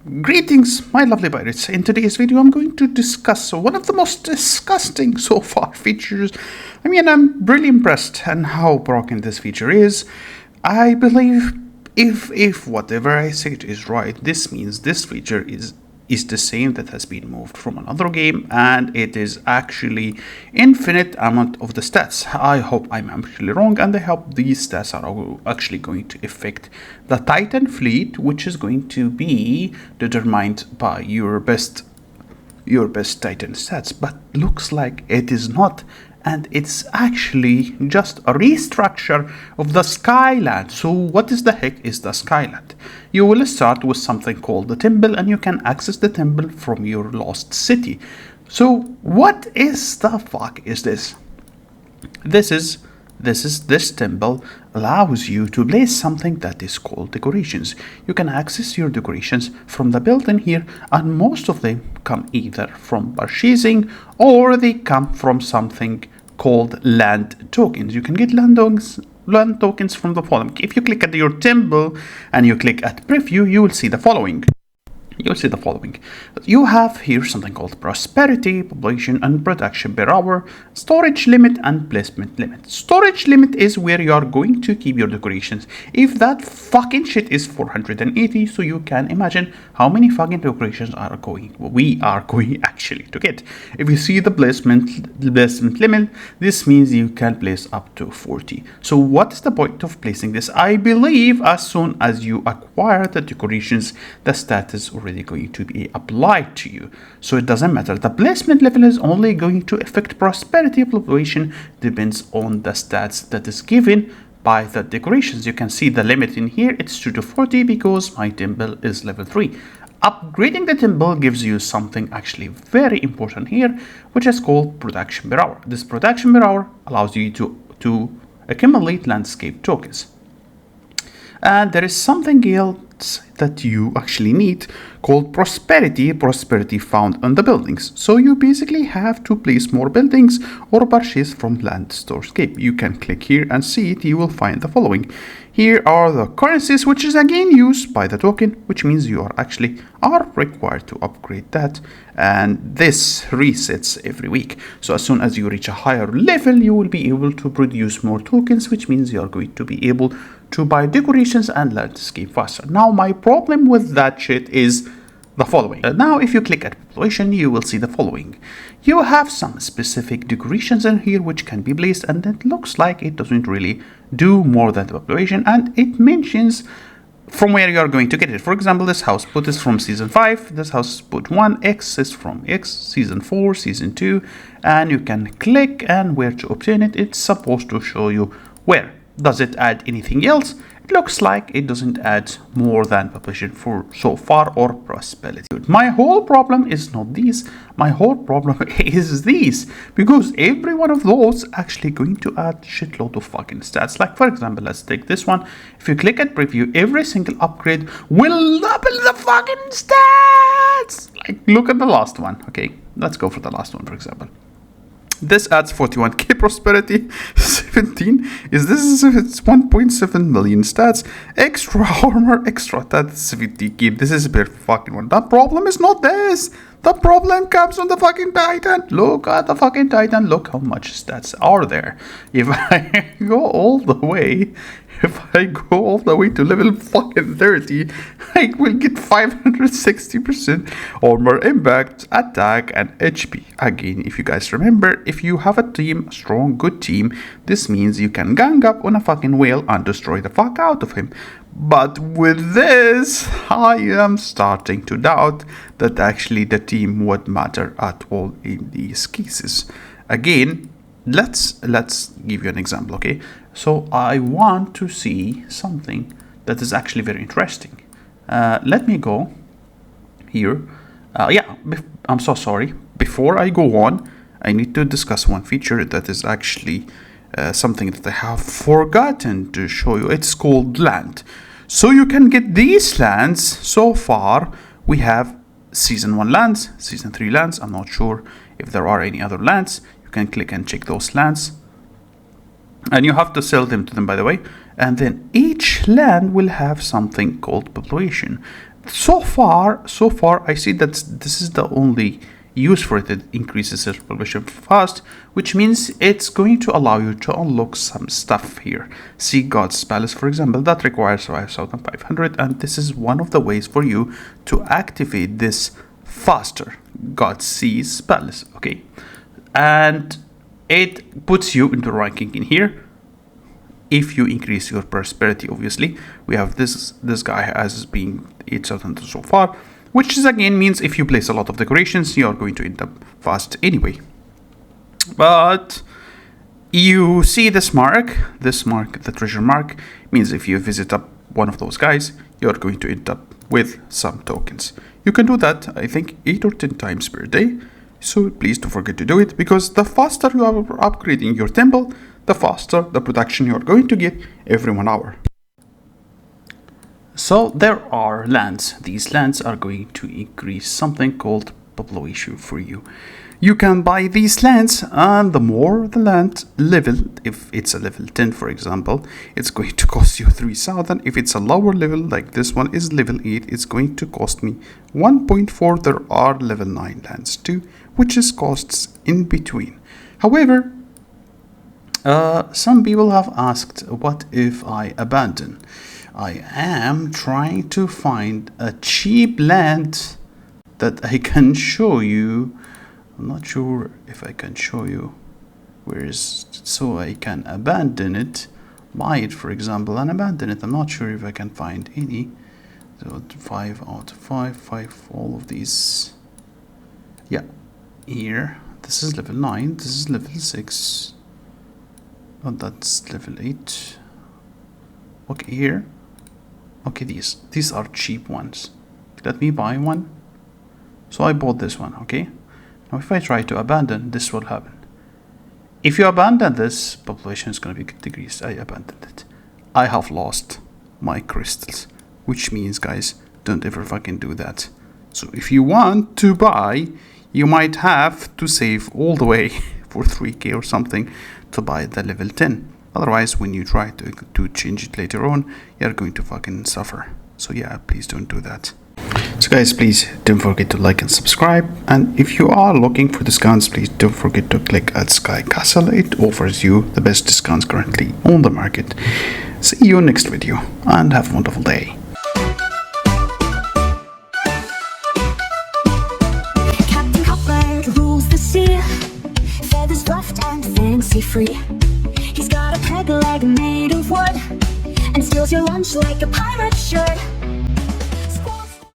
Greetings, my lovely pirates. In today's video, I'm going to discuss one of the most disgusting so far features. I'm really impressed at how broken this feature is. I believe if whatever I said is right, this means this feature is the same that has been moved from another game, and it is actually infinite amount of the stats. I hope I'm actually wrong, and I hope these stats are actually going to affect the Titan fleet, which is going to be determined by your best Titan stats. But looks like it is not, and it's actually just a restructure of the Skyland. So what is the heck is the Skyland? You will start with something called the temple, and you can access the temple from your lost city. So what is the fuck is this? This temple allows you to place something that is called decorations. You can access your decorations from the building here, and most of them come either from purchasing or they come from something called land tokens. You can get land tokens from the following. If you click at your temple and you click at preview, you will see the following. You have here something called prosperity, population and production per hour, storage limit and placement limit. Storage limit is where you are going to keep your decorations. If that fucking shit is 480, so you can imagine how many fucking decorations we are going actually to get. If you see the placement limit, this means you can place up to 40. So what is the point of placing this? I believe as soon as you acquire the decorations, the status already going to be applied to you, so it doesn't matter. The placement level is only going to affect prosperity. Population depends on the stats that is given by the decorations. You can see the limit in here, it's 2 to 40 because my temple is level 3. Upgrading the temple gives you something actually very important here, which is called production per hour. This production per hour allows you to accumulate landscape tokens. And there is something else that you actually need called prosperity found on the buildings. So you basically have to place more buildings or purchase from land storescape. You can click here and see it. You will find the following. Here are the currencies, which is again used by the token, which means you are required to upgrade that, and this resets every week. So as soon as you reach a higher level, you will be able to produce more tokens, which means you are going to be able to buy decorations and landscape faster. Now my problem with that shit is the following. Now if you click at population, you will see the following. You have some specific decorations in here which can be placed, and it looks like it doesn't really do more than the population, and it mentions from where you are going to get it. For example, this house boat is from season 5, this house boat 1, X is from X, season 4, season 2, and you can click and where to obtain it. It's supposed to show you where. Does it add anything else? It looks like it doesn't add more than population for so far or prosperity. My whole problem is not these. My whole problem is these, because every one of those actually going to add shitload of fucking stats. Like for example, let's take this one. If you click at preview, every single upgrade will double the fucking stats. Like look at the last one. Okay, let's go for the last one, for example. This adds 41k prosperity, 17 is this, it's 1.7 million stats, extra armor, extra stats, 70k. This is a very fucking one. The problem is not this. The problem comes on the fucking Titan. Look at the fucking Titan. Look how much stats are there. If I go all the way to level fucking 30, I will get 560% armor, impact, attack, and HP. Again, if you guys remember, if you have a team, a strong, good team, this means you can gang up on a fucking whale and destroy the fuck out of him. But with this, I am starting to doubt that actually the team would matter at all in these cases. Again, let's give you an example, okay? So I want to see something that is actually very interesting. Let me go here. I'm so sorry. Before I go on, I need to discuss one feature that is actually something that I have forgotten to show you. It's called land. So you can get these lands. So far we have season 1 lands, season 3 lands. I'm not sure if there are any other lands. You can click and check those lands, and you have to sell them to them, by the way. And then each land will have something called population. so far, I see that this is the only use for it. It increases search population fast, which means it's going to allow you to unlock some stuff here. See God's Palace, for example, that requires 5,500, and this is one of the ways for you to activate this faster. God sees Palace, okay? And it puts you into ranking in here. If you increase your prosperity, obviously, we have this guy as being 8,000 so far, which is again means if you place a lot of decorations, you are going to end up fast anyway. But you see this mark, the treasure mark, means if you visit up one of those guys, you're going to end up with some tokens. You can do that, I think, 8 or 10 times per day. So please don't forget to do it, because the faster you are upgrading your temple, the faster the production you are going to get every 1 hour. So there are lands. These lands are going to increase something called population for you. You can buy these lands, and the more the land level, if it's a level 10 for example, it's going to cost you 3,000. If it's a lower level, like this one is level 8, it's going to cost me 1.4. There are level 9 lands too, which is costs in between. However, some people have asked, what if I abandon? I am trying to find a cheap land that I can show you. I'm not sure if I can show you where is, so I can abandon it, buy it for example, and abandon it. I'm not sure if I can find any. So 5 out of 5, all of these. Yeah, here, this is level 9, this is level 6. Oh, that's level 8. Okay, here. Okay, these are cheap ones. Let me buy one. So I bought this one, okay? Now if I try to abandon, this will happen. If you abandon this, population is going to be decreased. I abandoned it. I have lost my crystals, which means, guys, don't ever fucking do that. So if you want to buy, you might have to save all the way for 3k or something to buy the level 10. Otherwise, when you try to change it later on, you're going to fucking suffer. So yeah, please don't do that. So guys, please don't forget to like and subscribe. And if you are looking for discounts, please don't forget to click at Sky Castle. It offers you the best discounts currently on the market. See you next video and have a wonderful day. Captain Copland rules the sea, feathers fluffed and fancy free. He's got a peg leg made of wood and steals your lunch like a pirate should.